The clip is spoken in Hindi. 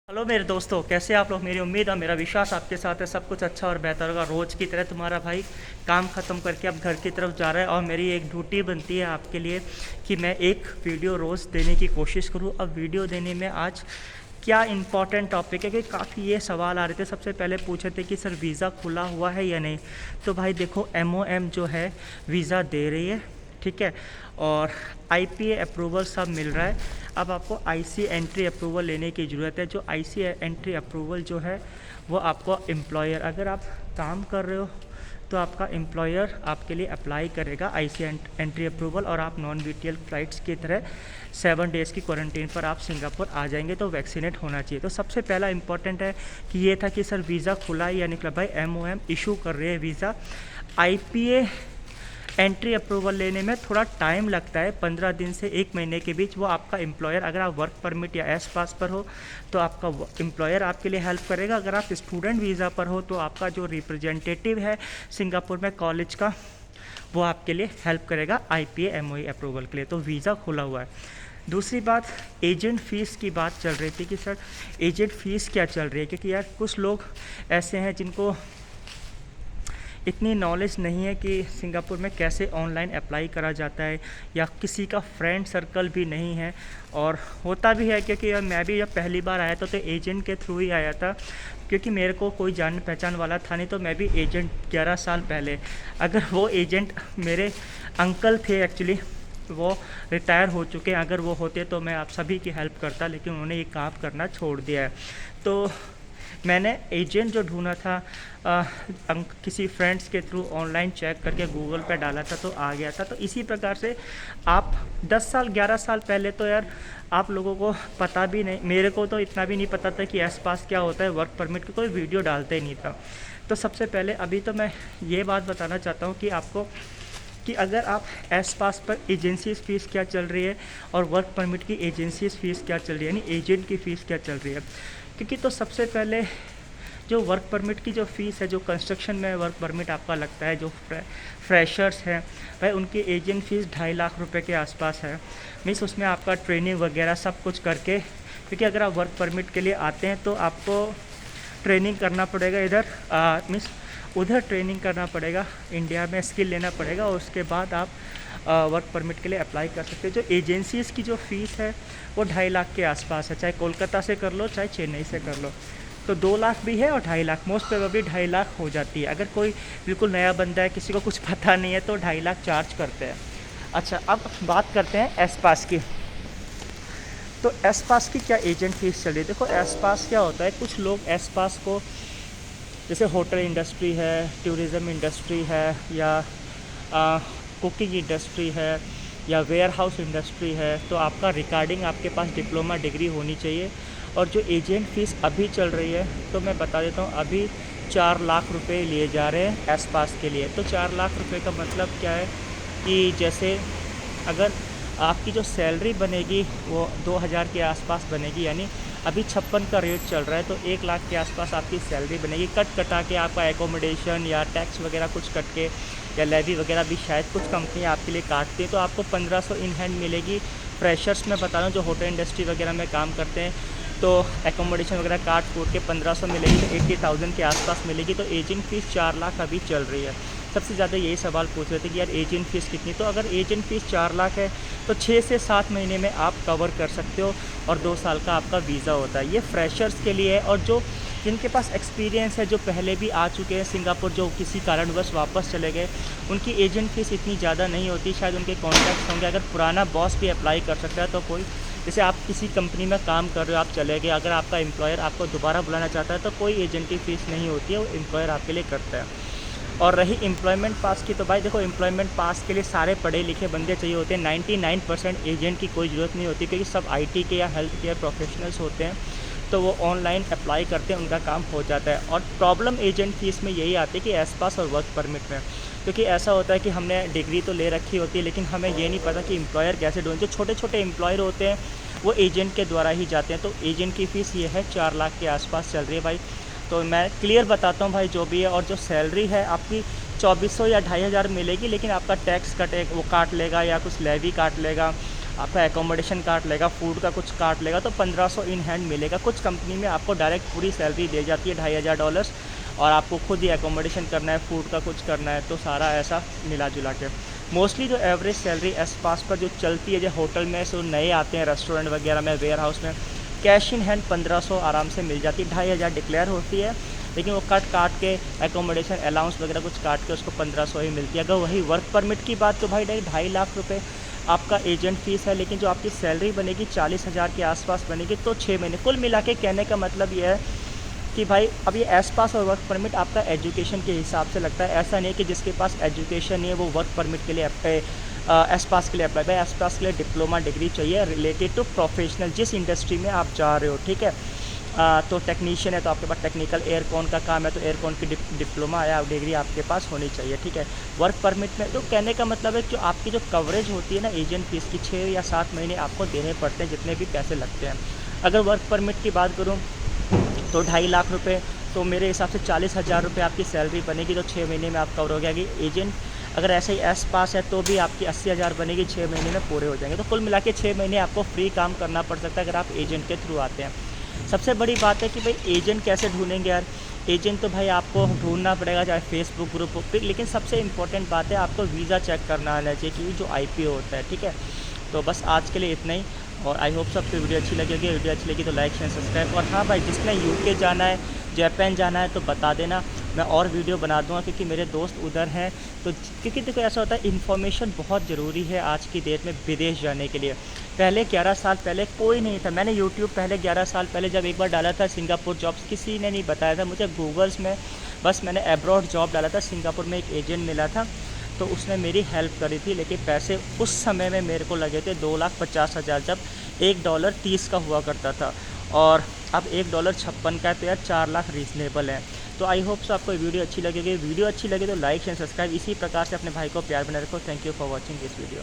हेलो मेरे दोस्तों, कैसे आप लोग। मेरी उम्मीद और मेरा विश्वास आपके साथ है सब कुछ अच्छा और बेहतर होगा। रोज़ की तरह तुम्हारा भाई काम ख़त्म करके अब घर की तरफ जा रहा है और मेरी एक ड्यूटी बनती है आपके लिए कि मैं एक वीडियो रोज़ देने की कोशिश करूं। अब वीडियो देने में आज क्या इम्पोर्टेंट टॉपिक है कि काफ़ी ये सवाल आ रहे थे। सबसे पहले पूछे थे कि सर वीज़ा खुला हुआ है या नहीं। तो भाई देखो, MOM जो है वीज़ा दे रही है, ठीक है, और IPA अप्रूवल सब मिल रहा है। अब आपको IC एंट्री अप्रूवल लेने की ज़रूरत है। जो IC एंट्री अप्रूवल जो है वो आपको एम्प्लॉयर, अगर आप काम कर रहे हो तो आपका एम्प्लॉयर आपके लिए अप्लाई करेगा IC एंट्री अप्रूवल, और आप नॉन VTL फ्लाइट्स की तरह 7 डेज़ की क्वारंटीन पर आप सिंगापुर आ जाएंगे। तो वैक्सीनेट होना चाहिए। तो सबसे पहला इंपॉर्टेंट है कि ये था कि सर वीज़ा खुला है या निकला। भाई MOM इशू कर रहे हैं वीज़ा। IPA एंट्री अप्रूवल लेने में थोड़ा टाइम लगता है, 15 दिन से 1 महीने के बीच। वो आपका एम्प्लॉयर, अगर आप वर्क परमिट या एस पास पर हो तो आपका एम्प्लॉयर आपके लिए हेल्प करेगा। अगर आप स्टूडेंट वीज़ा पर हो तो आपका जो रिप्रेजेंटेटिव है सिंगापुर में कॉलेज का, वो आपके लिए हेल्प करेगा IPA MOE अप्रूवल के लिए। तो वीज़ा खुला हुआ है। दूसरी बात, एजेंट फ़ीस की बात चल रही थी कि सर एजेंट फ़ीस क्या चल रही है, क्योंकि यार कुछ लोग ऐसे हैं जिनको इतनी नॉलेज नहीं है कि सिंगापुर में कैसे ऑनलाइन अप्लाई करा जाता है, या किसी का फ्रेंड सर्कल भी नहीं है। और होता भी है क्योंकि मैं भी जब पहली बार आया था तो एजेंट के थ्रू ही आया था, क्योंकि मेरे को कोई जान पहचान वाला था नहीं। तो मैं भी एजेंट 11 साल पहले, अगर वो एजेंट मेरे अंकल थे एक्चुअली, वो रिटायर हो चुके हैं, अगर वो होते तो मैं आप सभी की हेल्प करता, लेकिन उन्होंने ये काम करना छोड़ दिया है। तो मैंने एजेंट जो ढूंढा था किसी फ्रेंड्स के थ्रू ऑनलाइन चेक करके गूगल पे डाला था तो आ गया था। तो इसी प्रकार से आप 10 साल 11 साल पहले तो यार आप लोगों को पता भी नहीं, मेरे को तो इतना भी नहीं पता था कि एस पास क्या होता है, वर्क परमिट की कोई वीडियो डालते ही नहीं था। तो सबसे पहले अभी तो मैं ये बात बताना चाहता हूँ कि आपको कि अगर आप एस पास पर एजेंसीज फ़ीस क्या चल रही है और वर्क परमिट की एजेंसीज फ़ीस क्या चल रही है, यानी एजेंट की फ़ीस क्या चल रही है। क्योंकि तो सबसे पहले जो वर्क परमिट की जो फ़ीस है, जो कंस्ट्रक्शन में वर्क परमिट आपका लगता है, जो फ्रेशर्स हैं भाई, उनकी एजेंट फ़ीस 2.5 लाख रुपए के आसपास है। मीन्स उसमें आपका ट्रेनिंग वगैरह सब कुछ करके, क्योंकि अगर आप वर्क परमिट के लिए आते हैं तो आपको ट्रेनिंग करना पड़ेगा इधर, मीन्स उधर ट्रेनिंग करना पड़ेगा, इंडिया में स्किल लेना पड़ेगा, और उसके बाद आप वर्क परमिट के लिए अप्लाई कर सकते हो। जो एजेंसीज़ की जो फ़ीस है वो 2.5 लाख के आसपास है, चाहे कोलकाता से कर लो चाहे चेन्नई से कर लो। तो 2 लाख भी है और 2.5 लाख, मोस्ट प्रोबेबली 2.5 लाख हो जाती है। अगर कोई बिल्कुल नया बंदा है, किसी को कुछ पता नहीं है, तो 2.5 लाख चार्ज करते हैं। अच्छा, अब बात करते हैं एस पास की। तो एस पास की क्या एजेंट फ़ीस चल रही है। देखो एस पास क्या होता है, कुछ लोग एस पास को, जैसे होटल इंडस्ट्री है, टूरिज़्म इंडस्ट्री है, या कुकिंग इंडस्ट्री है, या वेयर हाउस इंडस्ट्री है, तो आपका रिगार्डिंग आपके पास डिप्लोमा डिग्री होनी चाहिए। और जो एजेंट फ़ीस अभी चल रही है तो मैं बता देता हूँ, अभी 4 लाख रुपए लिए जा रहे हैं एस पास के लिए। तो 4 लाख रुपए का मतलब क्या है कि जैसे अगर आपकी जो सैलरी बनेगी वो 2000 के आसपास बनेगी, यानी अभी 56 का रेट चल रहा है, तो 1 लाख के आसपास आपकी सैलरी बनेगी। कटा के आपका एकोमोडेशन या टैक्स वगैरह कुछ कट के, या लेवी वगैरह भी शायद कुछ कंपनी आपके लिए काटती है, तो आपको 1500 इन हैंड मिलेगी। फ्रेशर्स में बता रहा हूँ जो होटल इंडस्ट्री वगैरह में काम करते हैं, तो एकोमोडेशन वगैरह काट कूट के 1500 मिलेगी, तो 80,000 के आसपास मिलेगी। तो एजेंट फ़ीस 4 लाख अभी चल रही है। सबसे ज़्यादा यही सवाल पूछ रहे थे कि यार एजेंट फ़ीस कितनी। तो अगर एजेंट फ़ीस 4 लाख है तो 6 से 7 महीने में आप कवर कर सकते हो, और 2 साल का आपका वीज़ा होता है। ये फ्रेशर्स के लिए है, और जो जिनके पास एक्सपीरियंस है, जो पहले भी आ चुके हैं सिंगापुर, जो किसी कारणवश वापस चले गए, उनकी एजेंट फ़ीस इतनी ज़्यादा नहीं होती। शायद उनके कॉन्टैक्ट्स होंगे, अगर पुराना बॉस भी अप्लाई कर सकता है तो कोई, जैसे आप किसी कंपनी में काम कर रहे हो, आप चले गए, अगर आपका एम्प्लॉयर आपको दोबारा बुलाना चाहता है तो कोई एजेंट की फ़ीस नहीं होती है, वो एम्प्लॉयर आपके लिए करता है। और रही एम्प्लॉयमेंट पास की, तो भाई देखो एम्प्लॉयमेंट पास के लिए सारे पढ़े लिखे बंदे चाहिए होते हैं। 99% एजेंट की कोई ज़रूरत नहीं होती, क्योंकि सब IT के या हेल्थ केयर प्रोफेशनल्स होते हैं, तो वो ऑनलाइन अप्लाई करते हैं, उनका काम हो जाता है। और प्रॉब्लम एजेंट फ़ीस में यही आती है कि एस पास और वर्क परमिट में, क्योंकि ऐसा होता है कि हमने डिग्री तो ले रखी होती है, लेकिन हमें ये नहीं पता कि एम्प्लॉयर कैसे ढूंढें। जो छोटे छोटे एम्प्लॉयर होते हैं वो एजेंट के द्वारा ही जाते हैं। तो एजेंट की फ़ीस ये है 4 लाख के आसपास चल रही है भाई। तो मैं क्लियर बताता हूँ भाई जो भी है। और जो सैलरी है आपकी 2400 या 2500 मिलेगी, लेकिन आपका टैक्स कटे, वो काट लेगा, या कुछ लेवी काट लेगा, आपका एकोमोडेशन काट लेगा, फूड का कुछ काट लेगा, तो 1500 इन हैंड मिलेगा। कुछ कंपनी में आपको डायरेक्ट पूरी सैलरी दे जाती है $2500 और आपको खुद ही एकोमोडेशन करना है, फूड का कुछ करना है, तो सारा ऐसा मिला जुला के मोस्टली जो एवरेज सैलरी आस-पास पर जो चलती है, जो होटल में जो नए आते हैं रेस्टोरेंट वगैरह में, वेयर हाउस में, कैश इन हैंड 1500 आराम से मिल जाती है। 2500 डिक्लेयर होती है, लेकिन वो काट के एकोमोडेशन अलाउंस वगैरह कुछ काट के उसको 1500 ही मिलती है। अगर वही वर्क परमिट की बात, तो भाई 2.5 लाख रुपये आपका एजेंट फ़ीस है, लेकिन जो आपकी सैलरी बनेगी 40,000 के आसपास बनेगी, तो 6 महीने। कुल मिला के कहने का मतलब ये है कि भाई अब ये एस पास और वर्क परमिट आपका एजुकेशन के हिसाब से लगता है। ऐसा नहीं है कि जिसके पास एजुकेशन नहीं है वो वर्क परमिट के लिए एस पास के लिए अप्लाई। भाई एस पास के लिए डिप्लोमा डिग्री चाहिए रिलेटेड टू प्रोफेशनल, जिस इंडस्ट्री में आप जा रहे हो, ठीक है। तो टेक्नीशियन है तो आपके पास टेक्निकल एयरकॉन का काम है, तो एयरकॉन की डिप्लोमा या डिग्री आपके पास होनी चाहिए, ठीक है। वर्क परमिट में तो कहने का मतलब है कि आपकी जो कवरेज होती है ना एजेंट फीस की, 6 या 7 महीने आपको देने पड़ते हैं, जितने भी पैसे लगते हैं। अगर वर्क परमिट की बात करूँ तो 2.5 लाख रुपये, तो मेरे हिसाब से 40,000 रुपये आपकी सैलरी बनेगी, तो 6 महीने में आप कवर हो गया कि एजेंट। अगर ऐसे ही एस पास है तो भी आपकी 80,000 बनेगी, 6 महीने में पूरे हो जाएंगे। तो कुल मिला के 6 महीने आपको फ्री काम करना पड़ सकता है अगर आप एजेंट के थ्रू आते हैं। सबसे बड़ी बात है कि भाई एजेंट कैसे ढूंढेंगे यार। एजेंट तो भाई आपको ढूंढना पड़ेगा चाहे फेसबुक ग्रुप पे, लेकिन सबसे इंपॉर्टेंट बात है आपको वीज़ा चेक करना आना चाहिए कि जो IPO होता है, ठीक है। तो बस आज के लिए इतना ही, और आई होप सबको वीडियो अच्छी लगेगी। वीडियो अच्छी लगी तो लाइक शेयर सब्सक्राइब। और हाँ भाई, जिसने UK जाना है, जापान जाना है, तो बता देना, मैं और वीडियो बना दूंगा, क्योंकि मेरे दोस्त उधर हैं। तो क्योंकि देखो ऐसा होता है, इन्फॉर्मेशन बहुत ज़रूरी है आज की डेट में विदेश जाने के लिए। पहले 11 साल पहले कोई नहीं था। मैंने यूट्यूब पहले 11 साल पहले जब एक बार डाला था सिंगापुर जॉब्स, किसी ने नहीं बताया था मुझे। गूगल्स में बस मैंने अब्रॉड जॉब डाला था, सिंगापुर में एक एजेंट मिला था, तो उसने मेरी हेल्प करी थी। लेकिन पैसे उस समय में मेरे को लगे थे 2,50,000, जब $1 30 का हुआ करता था, और अब $1 56 का है, तो यार 4 लाख रीज़नेबल है। तो आई होप सो आपको वीडियो अच्छी लगेगी। वीडियो अच्छी लगे तो लाइक एंड सब्सक्राइब। इसी प्रकार से अपने भाई को प्यार बना रखो। Thank you for watching this video.